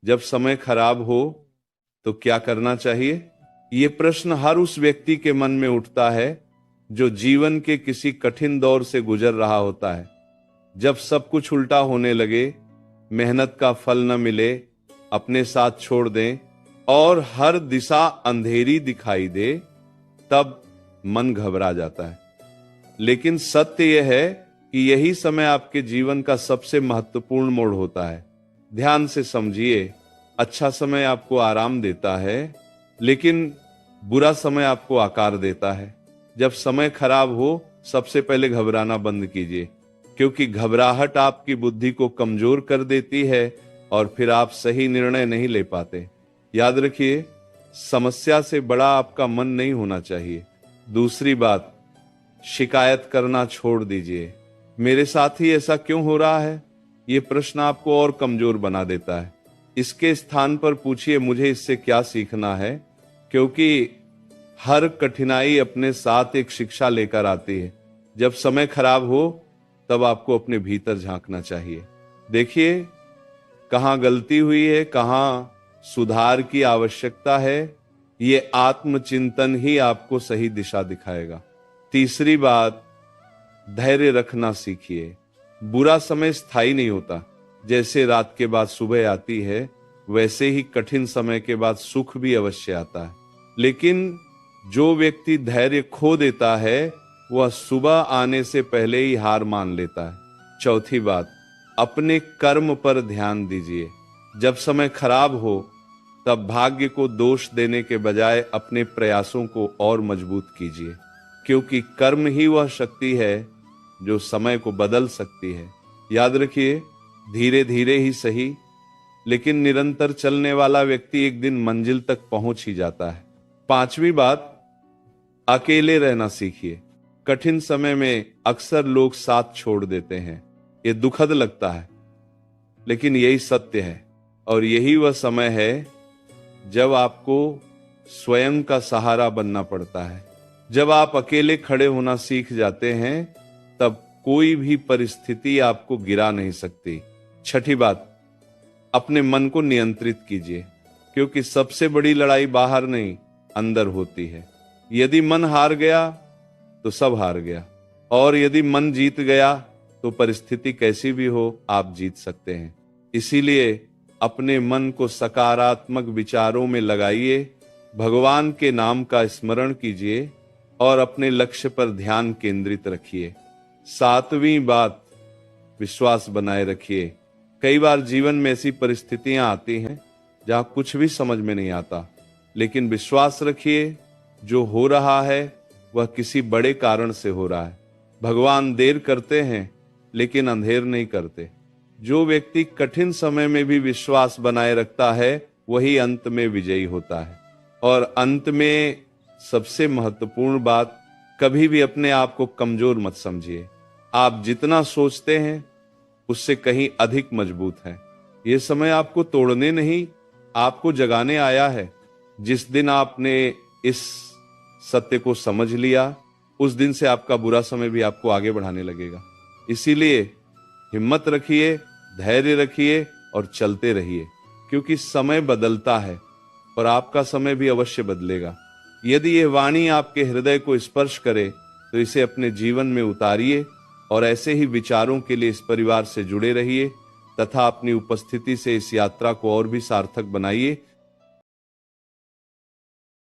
जब समय खराब हो तो क्या करना चाहिए? ये प्रश्न हर उस व्यक्ति के मन में उठता है जो जीवन के किसी कठिन दौर से गुजर रहा होता है। जब सब कुछ उल्टा होने लगे, मेहनत का फल न मिले, अपने साथ छोड़ दें और हर दिशा अंधेरी दिखाई दे, तब मन घबरा जाता है। लेकिन सत्य यह है कि यही समय आपके जीवन का सबसे महत्वपूर्ण मोड़ होता है। ध्यान से समझिए, अच्छा समय आपको आराम देता है, लेकिन बुरा समय आपको आकार देता है। जब समय खराब हो, सबसे पहले घबराना बंद कीजिए, क्योंकि घबराहट आपकी बुद्धि को कमजोर कर देती है और फिर आप सही निर्णय नहीं ले पाते। याद रखिए, समस्या से बड़ा आपका मन नहीं होना चाहिए। दूसरी बात, शिकायत करना छोड़ दीजिए। मेरे साथ ही ऐसा क्यों हो रहा है? ये प्रश्न आपको और कमजोर बना देता है। इसके स्थान पर पूछिए, मुझे इससे क्या सीखना है? क्योंकि हर कठिनाई अपने साथ एक शिक्षा लेकर आती है। जब समय खराब हो, तब आपको अपने भीतर झांकना चाहिए। देखिए, कहां गलती हुई है, कहां सुधार की आवश्यकता है। ये आत्मचिंतन ही आपको सही दिशा दिखाएगा। तीसरी बात, धैर्य रखना सीखिए। बुरा समय स्थायी नहीं होता। जैसे रात के बाद सुबह आती है, वैसे ही कठिन समय के बाद सुख भी अवश्य आता है। लेकिन जो व्यक्ति धैर्य खो देता है, वह सुबह आने से पहले ही हार मान लेता है। चौथी बात, अपने कर्म पर ध्यान दीजिए। जब समय खराब हो, तब भाग्य को दोष देने के बजाय अपने प्रयासों को और मजबूत कीजिए, क्योंकि कर्म ही वह शक्ति है जो समय को बदल सकती है। याद रखिए, धीरे धीरे ही सही, लेकिन निरंतर चलने वाला व्यक्ति एक दिन मंजिल तक पहुंच ही जाता है। पांचवी बात, अकेले रहना सीखिए। कठिन समय में अक्सर लोग साथ छोड़ देते हैं। ये दुखद लगता है, लेकिन यही सत्य है। और यही वह समय है जब आपको स्वयं का सहारा बनना पड़ता है। जब आप अकेले खड़े होना सीख जाते हैं, तब कोई भी परिस्थिति आपको गिरा नहीं सकती। छठी बात, अपने मन को नियंत्रित कीजिए, क्योंकि सबसे बड़ी लड़ाई बाहर नहीं, अंदर होती है। यदि मन हार गया तो सब हार गया, और यदि मन जीत गया तो परिस्थिति कैसी भी हो, आप जीत सकते हैं। इसीलिए अपने मन को सकारात्मक विचारों में लगाइए, भगवान के नाम का स्मरण कीजिए और अपने लक्ष्य पर ध्यान केंद्रित रखिए। सातवीं बात, विश्वास बनाए रखिए। कई बार जीवन में ऐसी परिस्थितियां आती हैं जहां कुछ भी समझ में नहीं आता, लेकिन विश्वास रखिए, जो हो रहा है वह किसी बड़े कारण से हो रहा है। भगवान देर करते हैं, लेकिन अंधेर नहीं करते। जो व्यक्ति कठिन समय में भी विश्वास बनाए रखता है, वही अंत में विजयी होता है। और अंत में सबसे महत्वपूर्ण बात, कभी भी अपने आप को कमजोर मत समझिए। आप जितना सोचते हैं उससे कहीं अधिक मजबूत है। यह समय आपको तोड़ने नहीं, आपको जगाने आया है। जिस दिन आपने इस सत्य को समझ लिया, उस दिन से आपका बुरा समय भी आपको आगे बढ़ाने लगेगा। इसीलिए हिम्मत रखिए, धैर्य रखिए और चलते रहिए, क्योंकि समय बदलता है और आपका समय भी अवश्य बदलेगा। यदि यह वाणी आपके हृदय को स्पर्श करे, तो इसे अपने जीवन में उतारिए और ऐसे ही विचारों के लिए इस परिवार से जुड़े रहिए तथा अपनी उपस्थिति से इस यात्रा को और भी सार्थक बनाइए।